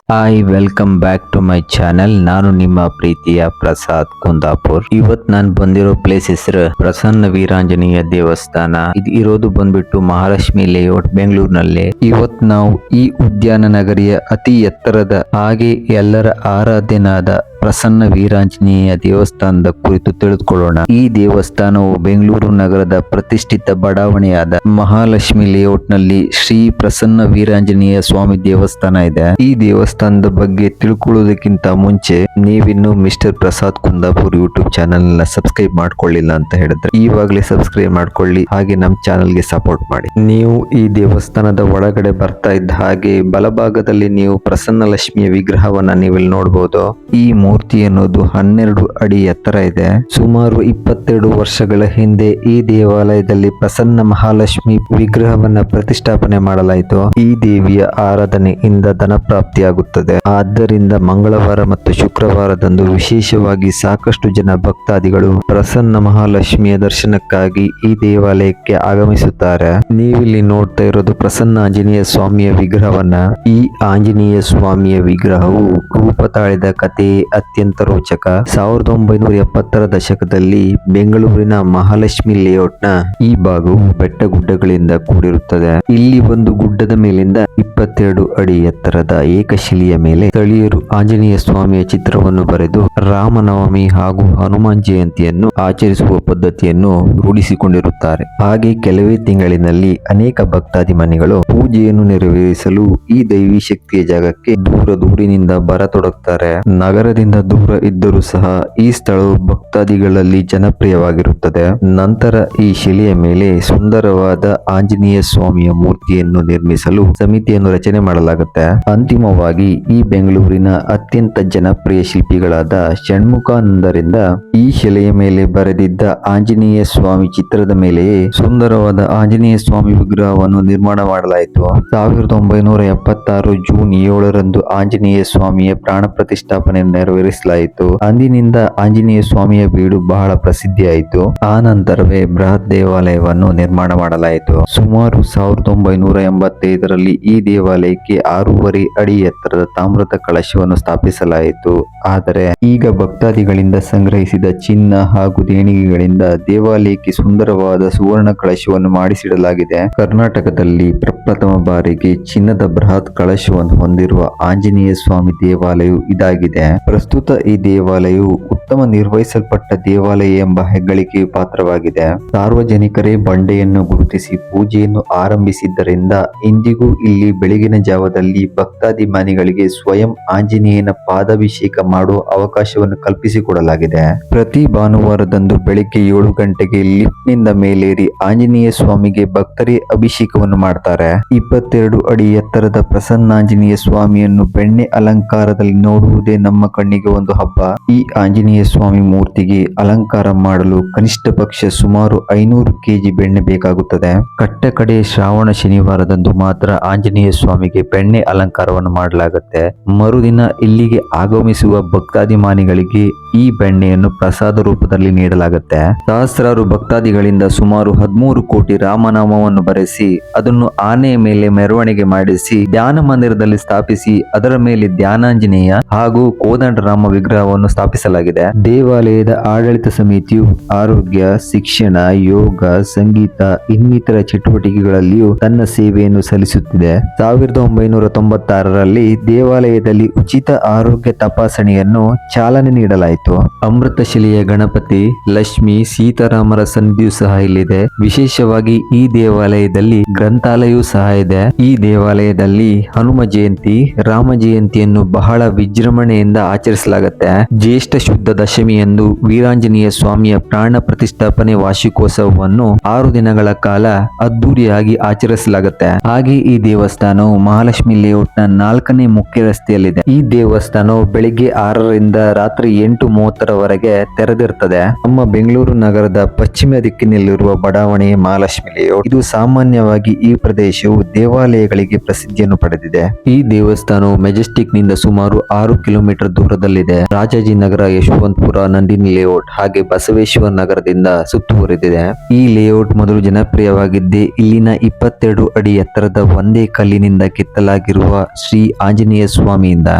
Hi welcome back to my channel. ನಾನು ನಿಮ್ಮ ಪ್ರೀತಿಯ ಪ್ರಸಾದ್ ಕುಂದಾಪುರ್. ಇವತ್ ನಾನು ಬಂದಿರೋ ಪ್ಲೇಸ್ ಹೆಸರು ಪ್ರಸನ್ನ ವೀರಾಂಜನೇಯ ದೇವಸ್ಥಾನ. ಇದು ಇರೋದು ಬಂದ್ಬಿಟ್ಟು ಮಹಾಲಕ್ಷ್ಮಿ ಲೇಔಟ್ ಬೆಂಗಳೂರಿನಲ್ಲಿ. ಇವತ್ ನಾವು ಈ ಉದ್ಯಾನ ನಗರಿಯ ಅತಿ ಎತ್ತರದ ಹಾಗೆ ಎಲ್ಲರ ಆರಾಧ್ಯನಾದ ಪ್ರಸನ್ನ ವೀರಾಂಜನೇಯ ದೇವಸ್ಥಾನದ ಕುರಿತು ತಿಳಿದುಕೊಳ್ಳೋಣ. ಈ ದೇವಸ್ಥಾನವು ಬೆಂಗಳೂರು ನಗರದ ಪ್ರತಿಷ್ಠಿತ ಬಡಾವಣೆಯಾದ ಮಹಾಲಕ್ಷ್ಮಿ ಲೇಔಟ್ ನಲ್ಲಿ ಶ್ರೀ ಪ್ರಸನ್ನ ವೀರಾಂಜನೇಯ ಸ್ವಾಮಿ ದೇವಸ್ಥಾನ ಇದೆ. ಈ ದೇವಸ್ಥಾನದ ಬಗ್ಗೆ ತಿಳ್ಕೊಳ್ಳೋದಕ್ಕಿಂತ ಮುಂಚೆ ನೀವಿನ್ನು mister Prasad Kundapur YouTube channel ನ ಸಬ್ಸ್ಕ್ರೈಬ್ ಮಾಡ್ಕೊಳ್ಳಿಲ್ಲ ಅಂತ ಹೇಳಿದ್ರೆ ಈವಾಗಲೇ ಸಬ್ಸ್ಕ್ರೈಬ್ ಮಾಡ್ಕೊಳ್ಳಿ, ಹಾಗೆ ನಮ್ಮ ಚಾನೆಲ್ ಗೆ ಸಪೋರ್ಟ್ ಮಾಡಿ. ನೀವು ಈ ದೇವಸ್ಥಾನದ ಒಳಗಡೆ ಬರ್ತಾ ಇದ್ದ ಹಾಗೆ ಬಲಭಾಗದಲ್ಲಿ ನೀವು ಪ್ರಸನ್ನ ಲಕ್ಷ್ಮಿಯ ವಿಗ್ರಹವನ್ನ ನೀವಿಲ್ಲಿ ನೋಡಬಹುದು. ಈ ಮೂರ್ತಿ ಅನ್ನೋದು 12 ಅಡಿ ಎತ್ತರ ಇದೆ. ಸುಮಾರು 22 ವರ್ಷಗಳ ಹಿಂದೆ ಈ ದೇವಾಲಯದಲ್ಲಿ ಪ್ರಸನ್ನ ಮಹಾಲಕ್ಷ್ಮಿ ವಿಗ್ರಹವನ್ನ ಪ್ರತಿಷ್ಠಾಪನೆ ಮಾಡಲಾಯಿತು. ಈ ದೇವಿಯ ಆರಾಧನೆಯಿಂದ ಧನ ಪ್ರಾಪ್ತಿಯಾಗುತ್ತದೆ. ಆದ್ದರಿಂದ ಮಂಗಳವಾರ ಮತ್ತು ಶುಕ್ರವಾರದಂದು ವಿಶೇಷವಾಗಿ ಸಾಕಷ್ಟು ಜನ ಭಕ್ತಾದಿಗಳು ಪ್ರಸನ್ನ ಮಹಾಲಕ್ಷ್ಮಿಯ ದರ್ಶನಕ್ಕಾಗಿ ಈ ದೇವಾಲಯಕ್ಕೆ ಆಗಮಿಸುತ್ತಾರೆ. ನೀವಿಲ್ಲಿ ನೋಡ್ತಾ ಇರೋದು ಪ್ರಸನ್ನ ಆಂಜನೇಯ ಸ್ವಾಮಿಯ ವಿಗ್ರಹವನ್ನ. ಈ ಆಂಜನೇಯ ಸ್ವಾಮಿಯ ವಿಗ್ರಹವು ರೂಪ ತಾಳಿದ ಕಥೆ ಅತ್ಯಂತ ರೋಚಕ. 1970ರ ದಶಕದಲ್ಲಿ ಬೆಂಗಳೂರಿನ ಮಹಾಲಕ್ಷ್ಮಿ ಲೇಔಟ್ ನ ಈ ಭಾಗವು ಬೆಟ್ಟ ಗುಡ್ಡಗಳಿಂದ ಕೂಡಿರುತ್ತದೆ. ಇಲ್ಲಿ ಒಂದು ಗುಡ್ಡದ ಮೇಲಿಂದ 22 ಅಡಿ ಎತ್ತರದ ಏಕಶಿಲೆಯ ಮೇಲೆ ಸ್ಥಳೀಯರು ಆಂಜನೇಯ ಸ್ವಾಮಿಯ ಚಿತ್ರವನ್ನು ಬರೆದು ರಾಮನವಮಿ ಹಾಗೂ ಹನುಮಾನ್ ಜಯಂತಿಯನ್ನು ಆಚರಿಸುವ ಪದ್ಧತಿಯನ್ನು ರೂಢಿಸಿಕೊಂಡಿರುತ್ತಾರೆ. ಹಾಗೆ ಕೆಲವೇ ತಿಂಗಳಿನಲ್ಲಿ ಅನೇಕ ಭಕ್ತಾದಿಮನಿಗಳು ಪೂಜೆಯನ್ನು ನೆರವೇರಿಸಲು ಈ ದೈವಿ ಶಕ್ತಿಯ ಜಾಗಕ್ಕೆ ದೂರದಿಂದ ಬರತೊಡಗುತ್ತಾರೆ. ನಗರದಿಂದ ದೂರ ಇದ್ದರೂ ಸಹ ಈ ಸ್ಥಳವು ಭಕ್ತಾದಿಗಳಲ್ಲಿ ಜನಪ್ರಿಯವಾಗಿರುತ್ತದೆ. ನಂತರ ಈ ಶಿಲೆಯ ಮೇಲೆ ಸುಂದರವಾದ ಆಂಜನೇಯ ಸ್ವಾಮಿಯ ಮೂರ್ತಿಯನ್ನು ನಿರ್ಮಿಸಲು ಸಮಿತಿಯನ್ನು ರಚನೆ ಮಾಡಲಾಗುತ್ತೆ. ಅಂತಿಮವಾಗಿ ಈ ಬೆಂಗಳೂರಿನ ಅತ್ಯಂತ ಜನಪ್ರಿಯ ಶಿಲ್ಪಿಗಳಾದ ಷಣ್ಮುಖಾನಂದರಿಂದ ಈ ಶಿಲೆಯ ಮೇಲೆ ಬರೆದಿದ್ದ ಆಂಜನೇಯ ಸ್ವಾಮಿ ಚಿತ್ರದ ಮೇಲೆಯೇ ಸುಂದರವಾದ ಆಂಜನೇಯ ಸ್ವಾಮಿ ವಿಗ್ರಹವನ್ನು ನಿರ್ಮಾಣ ಮಾಡಲಾಯಿತು. 1976 ಜೂನ್ 7ರಂದು ಆಂಜನೇಯ ಸ್ವಾಮಿಯ ಪ್ರಾಣ ಪ್ರತಿಷ್ಠಾಪನೆ ನೆರವೇರಿಸಲಾಯಿತು. ಅಂದಿನಿಂದ ಆಂಜನೇಯ ಸ್ವಾಮಿಯ ಬೀಡು ಬಹಳ ಪ್ರಸಿದ್ಧಿಯಾಯಿತು. ಆ ನಂತರವೇ ಬೃಹತ್ ದೇವಾಲಯವನ್ನು ನಿರ್ಮಾಣ ಮಾಡಲಾಯಿತು. ಸುಮಾರು 1985ರಲ್ಲಿ ಈ ದೇವಾಲಯಕ್ಕೆ 6.5 ಅಡಿ ಎತ್ತರದ ತಾಮ್ರದ ಕಳಶವನ್ನು ಸ್ಥಾಪಿಸಲಾಯಿತು. ಆದರೆ ಈಗ ಭಕ್ತಾದಿಗಳಿಂದ ಸಂಗ್ರಹಿಸಿದ ಚಿನ್ನ ಹಾಗೂ ದೇಣಿಗೆಗಳಿಂದ ದೇವಾಲಯಕ್ಕೆ ಸುಂದರವಾದ ಸುವರ್ಣ ಕಳಶವನ್ನು ಮಾಡಿಸಿಡಲಾಗಿದೆ. ಕರ್ನಾಟಕದಲ್ಲಿ ಪ್ರಪ್ರಥಮ ಬಾರಿಗೆ ಚಿನ್ನದ ಬೃಹತ್ ಕಳಶವನ್ನು ಹೊಂದಿರುವ ಆಂಜನೇಯ ಸ್ವಾಮಿ ದೇವಾಲಯವು ಇದಾಗಿದೆ. ಪ್ರಸ್ತುತ ಈ ದೇವಾಲಯವು ಉತ್ತಮ ನಿರ್ವಹಿಸಲ್ಪಟ್ಟ ದೇವಾಲಯ ಎಂಬ ಹೆಗ್ಗಳಿಕೆಗೆ ಪಾತ್ರವಾಗಿದೆ. ಸಾರ್ವಜನಿಕರೇ ಬಂಡೆಯನ್ನು ಗುರುತಿಸಿ ಪೂಜೆಯನ್ನು ಆರಂಭಿಸಿದ್ದರಿಂದ ಇಂದಿಗೂ ಇಲ್ಲಿ ಬೆಳಗಿನ ಜಾವದಲ್ಲಿ ಭಕ್ತಾದಿಮಾನಿಗಳಿಗೆ ಸ್ವಯಂ ಆಂಜನೇಯನ ಪಾದಾಭಿಷೇಕ ಮಾಡುವ ಅವಕಾಶವನ್ನು ಕಲ್ಪಿಸಿಕೊಡಲಾಗಿದೆ. ಪ್ರತಿ ಭಾನುವಾರದಂದು ಬೆಳಿಗ್ಗೆ 7 ಗಂಟೆಗೆ ಲಿಫ್ಟ್ ನಿಂದ ಮೇಲೇರಿ ಆಂಜನೇಯ ಸ್ವಾಮಿಗೆ ಭಕ್ತರೇ ಅಭಿಷೇಕವನ್ನು ಮಾಡ್ತಾರೆ. 22 ಅಡಿ ಎತ್ತರದ ಪ್ರಸನ್ನಾಂಜನೇಯ ಸ್ವಾಮಿಯನ್ನು ಬೆಣ್ಣೆ ಅಲಂಕಾರದಲ್ಲಿ ನೋಡುವುದೇ ನಮ್ಮ ಕಣ್ಣಿಗೆ ಒಂದು ಹಬ್ಬ. ಈ ಆಂಜನೇಯ ಸ್ವಾಮಿ ಮೂರ್ತಿಗೆ ಅಲಂಕಾರ ಮಾಡಲು ಕನಿಷ್ಠ ಪಕ್ಷ ಸುಮಾರು 500 ಕೆಜಿ ಬೆಣ್ಣೆ ಬೇಕಾಗುತ್ತದೆ. ಕಟ್ಟಕಡೆ ಶ್ರಾವಣ ಶನಿವಾರದಂದು ಮಾತ್ರ ಆಂಜನೇಯ ಸ್ವಾಮಿಗೆ ಬೆಣ್ಣೆ ಅಲಂಕಾರವನ್ನು ಮಾಡಲಾಗುತ್ತೆ. ಮರುದಿನ ಇಲ್ಲಿಗೆ ಆಗಮಿಸುವ ಭಕ್ತಾದಿಮಾನಿಗಳಿಗೆ ಈ ಬೆಣ್ಣೆಯನ್ನು ಪ್ರಸಾದ ರೂಪದಲ್ಲಿ ನೀಡಲಾಗುತ್ತೆ. ಸಹಸ್ರಾರು ಭಕ್ತಾದಿಗಳಿಂದ ಸುಮಾರು 13 ಕೋಟಿ ರಾಮನಾಮವನ್ನು ಬರೆಸಿ ಅದನ್ನು ಆನೆಯ ಮೇಲೆ ಮೆರವಣಿಗೆ ಮಾಡಿಸಿ ಧ್ಯಾನ ಮಂದಿರದಲ್ಲಿ ಸ್ಥಾಪಿಸಿ ಅದರ ಮೇಲೆ ಧ್ಯಾನಾಂಜನೇಯ ಹಾಗೂ ಕೋದಂಡರಾಮ ವಿಗ್ರಹವನ್ನು ಸ್ಥಾಪಿಸಲಾಗಿದೆ. ದೇವಾಲಯದ ಆಡಳಿತ ಸಮಿತಿಯು ಆರೋಗ್ಯ, ಶಿಕ್ಷಣ, ಯೋಗ, ಸಂಗೀತ ಇನ್ನಿತರ ಚಟುವಟಿಕೆಗಳಲ್ಲಿಯೂ ತನ್ನ ಸೇವೆಯನ್ನು ಸಲ್ಲಿಸುತ್ತಿದೆ. 1996ರಲ್ಲಿ ದೇವಾಲಯದಲ್ಲಿ ಉಚಿತ ಆರೋಗ್ಯ ತಪಾಸಣೆಯನ್ನು ಚಾಲನೆ ನೀಡಲಾಯಿತು. ಅಮೃತಶಿಲೆಯ ಗಣಪತಿ, ಲಕ್ಷ್ಮಿ, ಸೀತಾರಾಮರ ಸನ್ನಿಧಿಯೂ ಸಹ ಇಲ್ಲಿದೆ. ವಿಶೇಷವಾಗಿ ಈ ದೇವಾಲಯದಲ್ಲಿ ಗ್ರಂಥಾಲಯವೂ ಸಹ ಇದೆ. ಈ ದೇವಾಲಯದಲ್ಲಿ ಹನುಮ ಜಯಂತಿ, ರಾಮ ಜಯಂತಿಯನ್ನು ಬಹಳ ವಿಜೃಂಭಣೆಯಿಂದ ಆಚರಿಸಲಾಗುತ್ತೆ. ಜ್ಯೇಷ್ಠ ಶುದ್ಧ ದಶಮಿಯಂದು ವೀರಾಂಜನೇಯ ಸ್ವಾಮಿಯ ಪ್ರಾಣ ಪ್ರತಿಷ್ಠಾಪನೆ ವಾರ್ಷಿಕೋತ್ಸವವನ್ನು 6 ದಿನಗಳ ಕಾಲ ಅದ್ದೂರಿಯಾಗಿ ಆಚರಿಸಲಾಗುತ್ತೆ. ಹಾಗೆ ಈ ದೇವಸ್ಥಾನವು ಮಹಾಲಕ್ಷ್ಮಿ ಲೇಔಟ್ ನ 4ನೇ ಮುಖ್ಯ ರಸ್ತೆಯಲ್ಲಿದೆ. ಈ ದೇವಸ್ಥಾನವು ಬೆಳಿಗ್ಗೆ 6ರಿಂದ ರಾತ್ರಿ 8:30ರವರೆಗೆ ತೆರೆದಿರುತ್ತದೆ. ನಮ್ಮ ಬೆಂಗಳೂರು ನಗರದ ಪಶ್ಚಿಮ ದಿಕ್ಕಿನಲ್ಲಿರುವ ಬಡಾವಣೆ ಮಹಾಲಕ್ಷ್ಮಿ ಲೇಔಟ್. ಇದು ಸಾಮಾನ್ಯವಾಗಿ ಈ ಪ್ರದೇಶವು ದೇವಾಲಯಗಳಿಗೆ ಪ್ರಸಿದ್ಧಿಯನ್ನು ಪಡೆದಿದೆ. ಈ ದೇವಸ್ಥಾನವು ಮೆಜೆಸ್ಟಿಕ್ ನಿಂದ ಸುಮಾರು 6 ಕಿಲೋಮೀಟರ್ ದೂರದಲ್ಲಿ ದೂರದಲ್ಲಿದೆ. ರಾಜಾಜಿನಗರ, ಯಶವಂತಪುರ, ನಂದಿನಿ ಲೇಔಟ್ ಹಾಗೆ ಬಸವೇಶ್ವರ ನಗರದಿಂದ ಸುತ್ತುವರಿದಿದೆ. ಈ ಲೇಔಟ್ ಮೊದಲು ಜನಪ್ರಿಯವಾಗಿದ್ದೇ ಇಲ್ಲಿನ 22 ಅಡಿ ಎತ್ತರದ ಒಂದೇ ಕಲ್ಲಿನಿಂದ ಕೆತ್ತಲಾಗಿರುವ ಶ್ರೀ ಆಂಜನೇಯ ಸ್ವಾಮಿಯಿಂದ.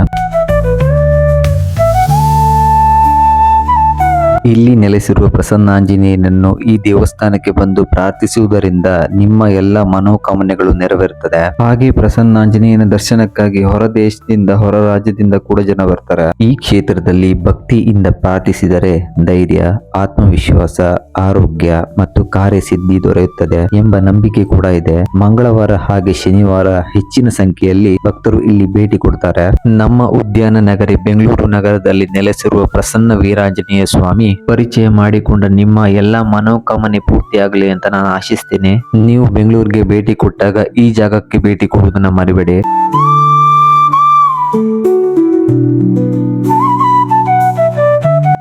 ಇಲ್ಲಿ ನೆಲೆಸಿರುವ ಪ್ರಸನ್ನಾಂಜನೇಯನನ್ನು ಈ ದೇವಸ್ಥಾನಕ್ಕೆ ಬಂದು ಪ್ರಾರ್ಥಿಸುವುದರಿಂದ ನಿಮ್ಮ ಎಲ್ಲ ಮನೋಕಾಮನೆಗಳು ನೆರವೇರುತ್ತದೆ. ಹಾಗೆ ಪ್ರಸನ್ನಾಂಜನೇಯನ ದರ್ಶನಕ್ಕಾಗಿ ಹೊರ ದೇಶದಿಂದ, ಹೊರ ರಾಜ್ಯದಿಂದ ಕೂಡ ಜನ ಬರ್ತಾರೆ. ಈ ಕ್ಷೇತ್ರದಲ್ಲಿ ಭಕ್ತಿಯಿಂದ ಪ್ರಾರ್ಥಿಸಿದರೆ ಧೈರ್ಯ, ಆತ್ಮವಿಶ್ವಾಸ, ಆರೋಗ್ಯ ಮತ್ತು ಕಾರ್ಯಸಿದ್ಧಿ ದೊರೆಯುತ್ತದೆ ಎಂಬ ನಂಬಿಕೆ ಕೂಡ ಇದೆ. ಮಂಗಳವಾರ ಹಾಗೆ ಶನಿವಾರ ಹೆಚ್ಚಿನ ಸಂಖ್ಯೆಯಲ್ಲಿ ಭಕ್ತರು ಇಲ್ಲಿ ಭೇಟಿ ಕೊಡ್ತಾರೆ. ನಮ್ಮ ಉದ್ಯಾನ ನಗರಿ ಬೆಂಗಳೂರು ನಗರದಲ್ಲಿ ನೆಲೆಸಿರುವ ಪ್ರಸನ್ನ ವೀರಾಂಜನೇಯ ಸ್ವಾಮಿ ಪರಿಚಯ ಮಾಡಿಕೊಂಡ ನಿಮ್ಮ ಎಲ್ಲಾ ಮನೋಕಾಮನೆ ಪೂರ್ತಿಯಾಗಲಿ ಅಂತ ನಾನು ಆಶಿಸ್ತೇನೆ. ನೀವು ಬೆಂಗಳೂರಿಗೆ ಭೇಟಿ ಕೊಟ್ಟಾಗ ಈ ಜಾಗಕ್ಕೆ ಭೇಟಿ ಕೊಡುವುದನ್ನ ಮರಿಬೇಡಿ.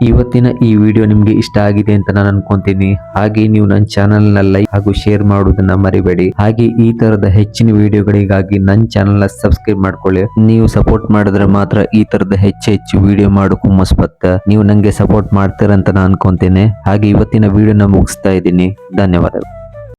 ಇವತ್ತಿನ ಈ ವಿಡಿಯೋ ನಿಮ್ಗೆ ಇಷ್ಟ ಆಗಿದೆ ಅಂತ ನಾನು ಅನ್ಕೊಂತೀನಿ. ಹಾಗೆ ನೀವು ನನ್ನ ಚಾನೆಲ್ ನ ಲೈಕ್ ಹಾಗೂ ಶೇರ್ ಮಾಡುವುದನ್ನ ಮರಿಬೇಡಿ. ಹಾಗೆ ಈ ತರದ ಹೆಚ್ಚಿನ ವಿಡಿಯೋಗಳಿಗಾಗಿ ನನ್ನ ಚಾನೆಲ್ ನ ಸಬ್ಸ್ಕ್ರೈಬ್ ಮಾಡ್ಕೊಳ್ಳಿ. ನೀವು ಸಪೋರ್ಟ್ ಮಾಡಿದ್ರೆ ಮಾತ್ರ ಈ ತರದ ಹೆಚ್ಚು ವಿಡಿಯೋ ಮಾಡೋಕು ಮಸ್ಪತ್ತ. ನೀವು ನಂಗೆ ಸಪೋರ್ಟ್ ಮಾಡ್ತೀರಂತ ನಾನು ಅನ್ಕೊಂತೀನಿ. ಹಾಗೆ ಇವತ್ತಿನ ವಿಡಿಯೋನ ಮುಗಿಸ್ತಾ ಇದ್ದೀನಿ. ಧನ್ಯವಾದಗಳು.